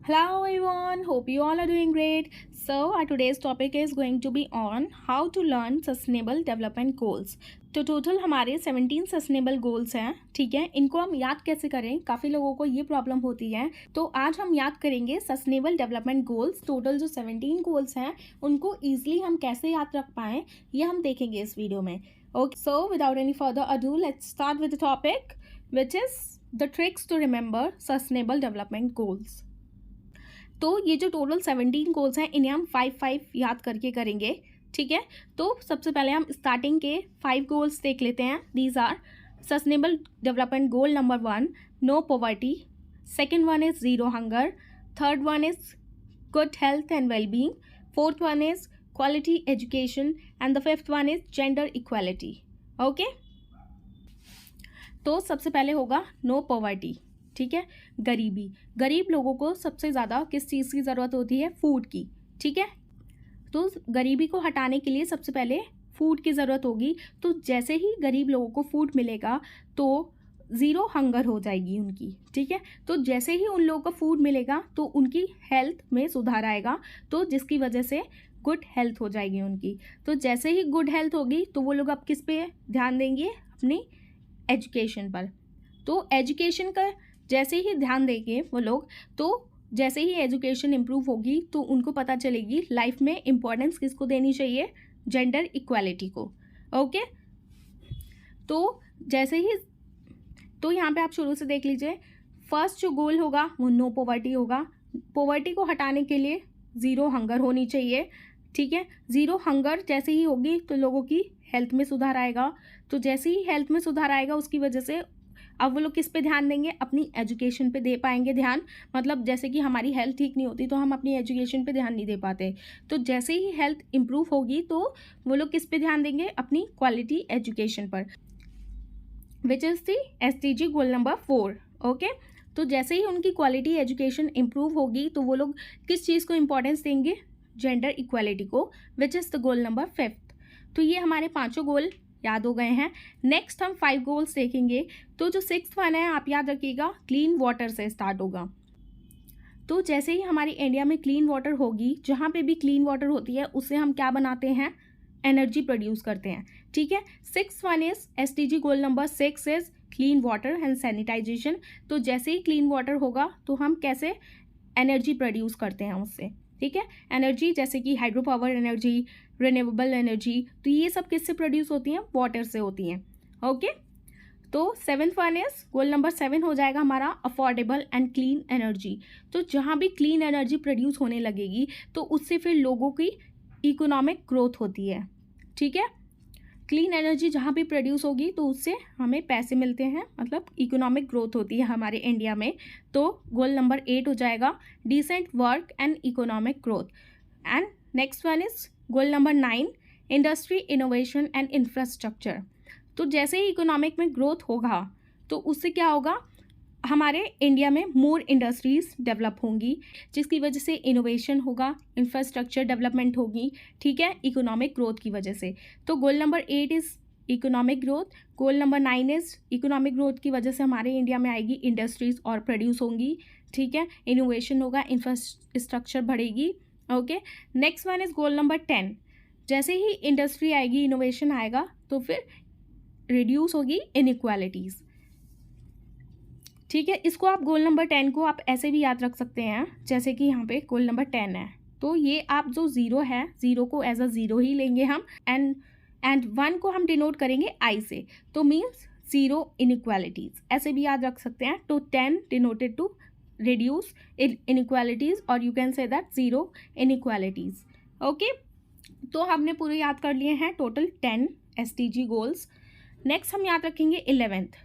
Hello everyone, hope you all are doing great. So our today's topic is going to be on how to learn sustainable development goals. तो total हमारे 17 sustainable goals हैं, ठीक है। इनको हम याद कैसे करें, काफ़ी लोगों को ये प्रॉब्लम होती है। तो आज हम याद करेंगे सस्टेनेबल डेवलपमेंट गोल्स। टोटल जो 17 गोल्स हैं उनको ईजिली हम कैसे याद रख पाएँ ये हम देखेंगे इस वीडियो में। Okay, so without any further ado let's start with the topic which is the tricks to remember sustainable development goals. तो ये जो टोटल 17 गोल्स हैं इन्हें हम 5 याद करके करेंगे, ठीक है। तो सबसे पहले हम स्टार्टिंग के 5 गोल्स देख लेते हैं। These are sustainable development goal number 1, no poverty. Second one is zero hunger. Third one is good health and wellbeing. Fourth one is quality education and the fifth one is gender equality. Okay, तो सबसे पहले होगा no poverty, ठीक है। गरीब लोगों को सबसे ज़्यादा किस चीज़ की ज़रूरत होती है? फूड की, ठीक है। तो गरीबी को हटाने के लिए सबसे पहले फूड की ज़रूरत होगी। तो जैसे ही गरीब लोगों को फूड मिलेगा तो ज़ीरो हंगर हो जाएगी उनकी, ठीक है। तो जैसे ही उन लोगों को फूड मिलेगा तो उनकी हेल्थ में सुधार आएगा, तो जिसकी वजह से गुड हेल्थ हो जाएगी उनकी। तो जैसे ही गुड हेल्थ होगी तो वो लोग अब किस पे ध्यान देंगे? अपनी एजुकेशन पर। तो एजुकेशन का जैसे ही ध्यान देंगे वो लोग, तो जैसे ही एजुकेशन इम्प्रूव होगी तो उनको पता चलेगी लाइफ में इम्पोर्टेंस किसको देनी चाहिए? जेंडर इक्वालिटी को। ओके, तो जैसे ही तो यहाँ पे आप शुरू से देख लीजिए, फर्स्ट जो गोल होगा वो नो पॉवर्टी होगा। पॉवर्टी को हटाने के लिए ज़ीरो हंगर होनी चाहिए, ठीक है। ज़ीरो हंगर जैसे ही होगी तो लोगों की हेल्थ में सुधार आएगा। तो जैसे ही हेल्थ में सुधार आएगा उसकी वजह से अब वो लोग किस पे ध्यान देंगे? अपनी एजुकेशन पे दे पाएंगे ध्यान। मतलब जैसे कि हमारी हेल्थ ठीक नहीं होती तो हम अपनी एजुकेशन पे ध्यान नहीं दे पाते। तो जैसे ही हेल्थ इम्प्रूव होगी तो वो लोग किस पे ध्यान देंगे? अपनी क्वालिटी एजुकेशन पर, which is the SDG goal number 4। Okay, तो जैसे ही उनकी क्वालिटी एजुकेशन इम्प्रूव होगी तो वो लोग किस चीज़ को इम्पोर्टेंस देंगे? जेंडर इक्वालिटी को, विच इज़ द गोल नंबर 5। तो ये हमारे पाँचों गोल याद हो गए हैं। नेक्स्ट हम 5 गोल्स देखेंगे। तो जो 6th वन है आप याद रखिएगा, क्लीन वाटर से स्टार्ट होगा। तो जैसे ही हमारी इंडिया में क्लीन वाटर होगी, जहाँ पे भी क्लीन वाटर होती है उससे हम क्या बनाते हैं? एनर्जी प्रोड्यूस करते हैं, ठीक है। 6th one is SDG goal number 6 is clean water and sanitization. तो जैसे ही क्लीन वाटर होगा तो हम कैसे एनर्जी प्रोड्यूस करते हैं उससे, ठीक है। एनर्जी जैसे कि hydro power energy, renewable energy, तो ये सब किससे प्रोड्यूस होती हैं? वाटर से होती हैं। ओके, तो 7th one is goal number 7 हो जाएगा हमारा अफोर्डेबल एंड क्लीन एनर्जी। तो जहाँ भी क्लीन एनर्जी प्रोड्यूस होने लगेगी तो उससे फिर लोगों की इकोनॉमिक ग्रोथ होती है, ठीक है। क्लीन एनर्जी जहाँ भी प्रोड्यूस होगी तो उससे हमें पैसे मिलते हैं, मतलब इकोनॉमिक ग्रोथ होती है हमारे इंडिया में। तो गोल नंबर 8 हो जाएगा decent work and economic growth. And next one is goal number 9, industry innovation and infrastructure. तो जैसे ही इकोनॉमिक में ग्रोथ होगा तो उससे क्या होगा? हमारे इंडिया में मोर इंडस्ट्रीज़ डेवलप होंगी, जिसकी वजह से इनोवेशन होगा, इंफ्रास्ट्रक्चर डेवलपमेंट होगी, ठीक है, इकोनॉमिक ग्रोथ की वजह से। तो goal number 8 is economic growth. Goal number 9 is economic growth की वजह से हमारे इंडिया में आएगी इंडस्ट्रीज़ और प्रोड्यूस होंगी, ठीक है, इनोवेशन होगा, इंफ्रास्ट्रक्चर बढ़ेगी। Okay, next one is goal number 10। जैसे ही इंडस्ट्री आएगी, इनोवेशन आएगा तो फिर रिड्यूस होगी इनइक्वालिटीज़, ठीक है। इसको आप गोल नंबर 10 को आप ऐसे भी याद रख सकते हैं, जैसे कि यहाँ पे गोल नंबर 10 है तो ये आप जो ज़ीरो है, ज़ीरो को एज अ ज़ीरो ही लेंगे हम, एंड 1 को हम डिनोट करेंगे I से, तो मीन्स ज़ीरो इनइक्वालिटीज़, ऐसे भी याद रख सकते हैं। तो 10 डिनोटेड टू रिड्यूस इनइक्वालिटीज़, और you can say that zero inequalities. Okay, तो हमने पूरे याद कर लिए हैं टोटल 10 SDG गोल्स। नेक्स्ट हम याद रखेंगे 11th,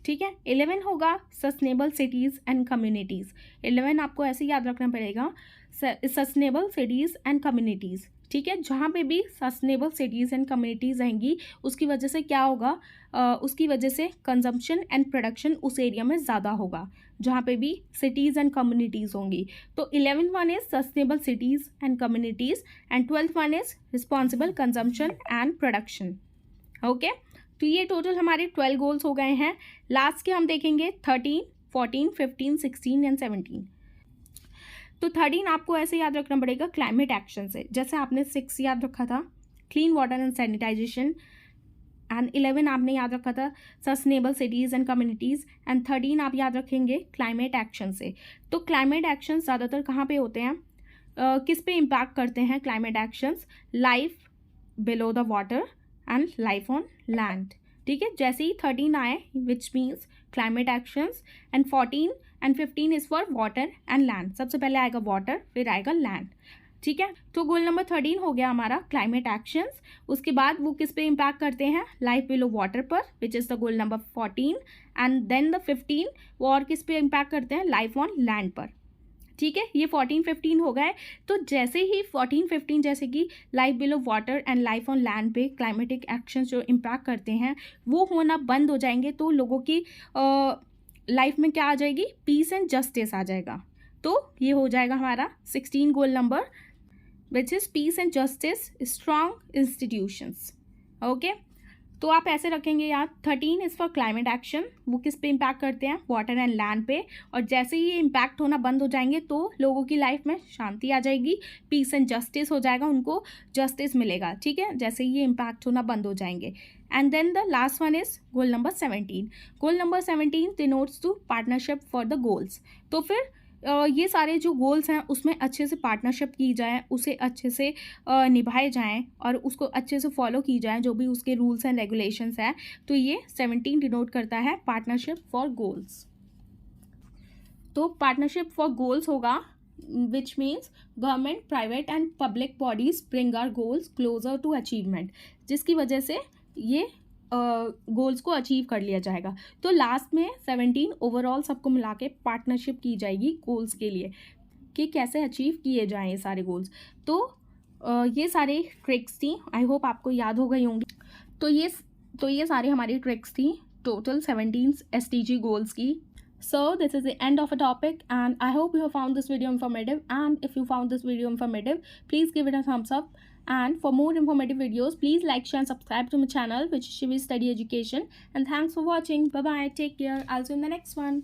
ठीक है। 11 होगा सस्टेनेबल सिटीज़ एंड कम्युनिटीज़। 11 आपको ऐसे याद रखना पड़ेगा, सस्टेनेबल सिटीज़ एंड कम्युनिटीज़, ठीक है। जहाँ पे भी सस्टेनेबल सिटीज़ एंड कम्युनिटीज़ आएंगी उसकी वजह से क्या होगा? उसकी वजह से कंजम्पशन एंड प्रोडक्शन उस एरिया में ज़्यादा होगा जहाँ पे भी सिटीज़ एंड कम्युनिटीज़ होंगी। तो 11th one is sustainable cities and communities and 12th one is responsible consumption and production. Okay, तो ये टोटल हमारे 12 गोल्स हो गए हैं। लास्ट के हम देखेंगे 13, 14, 15, 16 एंड 17। तो 13 आपको ऐसे याद रखना पड़ेगा क्लाइमेट एक्शन से, जैसे आपने 6 याद रखा था clean water and sanitization, and 11 आपने याद रखा था sustainable cities and communities, and 13 आप याद रखेंगे क्लाइमेट एक्शन से। तो क्लाइमेट एक्शन ज़्यादातर कहाँ पे होते हैं, किस पे इम्पैक्ट करते हैं climate actions, life below the water and life on land. ठीक है, जैसे ही 13 आए which means climate actions, and 14 and 15 is for water and land. सबसे पहले आएगा वाटर, फिर आएगा लैंड। ठीक है, तो गोल नंबर 13 हो गया हमारा क्लाइमेट एक्शंस। उसके बाद वो किस पे इम्पैक्ट करते हैं, लाइफ बिलो वाटर पर, which is the goal number 14, and then the 15 वो और किस पे इम्पैक्ट करते हैं, लाइफ ऑन लैंड पर। ठीक है, ये 14-15 हो गए। तो जैसे ही 14-15 जैसे कि life below water and life on land पे क्लाइमेटिक एक्शंस जो इम्पैक्ट करते हैं वो होना बंद हो जाएंगे, तो लोगों की लाइफ में क्या आ जाएगी, पीस एंड जस्टिस आ जाएगा। तो ये हो जाएगा हमारा 16 goal number, which is piece and justice, strong institutions. Okay, तो आप ऐसे रखेंगे यार, 13 इज़ फॉर क्लाइमेट एक्शन, वो किस पे इम्पैक्ट करते हैं, वाटर एंड लैंड पे, और जैसे ही ये इम्पैक्ट होना बंद हो जाएंगे तो लोगों की लाइफ में शांति आ जाएगी, पीस एंड जस्टिस हो जाएगा, उनको जस्टिस मिलेगा। ठीक है, जैसे ही ये इम्पैक्ट होना बंद हो जाएंगे। And then the last one is goal number 17। Goal number 17 denotes to partnership for the goals. तो फिर ये सारे जो गोल्स हैं उसमें अच्छे से पार्टनरशिप की जाए, उसे अच्छे से निभाए जाएं और उसको अच्छे से फॉलो की जाए, जो भी उसके रूल्स एंड रेगुलेशंस हैं। तो ये 17 डिनोट करता है पार्टनरशिप फॉर गोल्स। तो पार्टनरशिप फॉर गोल्स होगा which means government, private and public bodies bring our goals closer to achievement, जिसकी वजह से ये गोल्स को अचीव कर लिया जाएगा। तो लास्ट में 17 ओवरऑल सबको मिला के पार्टनरशिप की जाएगी गोल्स के लिए कि कैसे अचीव किए जाएं ये सारे गोल्स। तो ये सारे ट्रिक्स थी, आई होप आपको याद हो गई होंगी। तो ये सारे हमारी ट्रिक्स थी टोटल 17 SDG गोल्स की। So this is the end of a topic, and I hope you have found this video informative, and if you found this video informative, please give it a thumbs up, and for more informative videos please like, share and subscribe to my channel, which is Shivi Study Education. And thanks for watching. Bye bye, take care, I'll see you in the next one.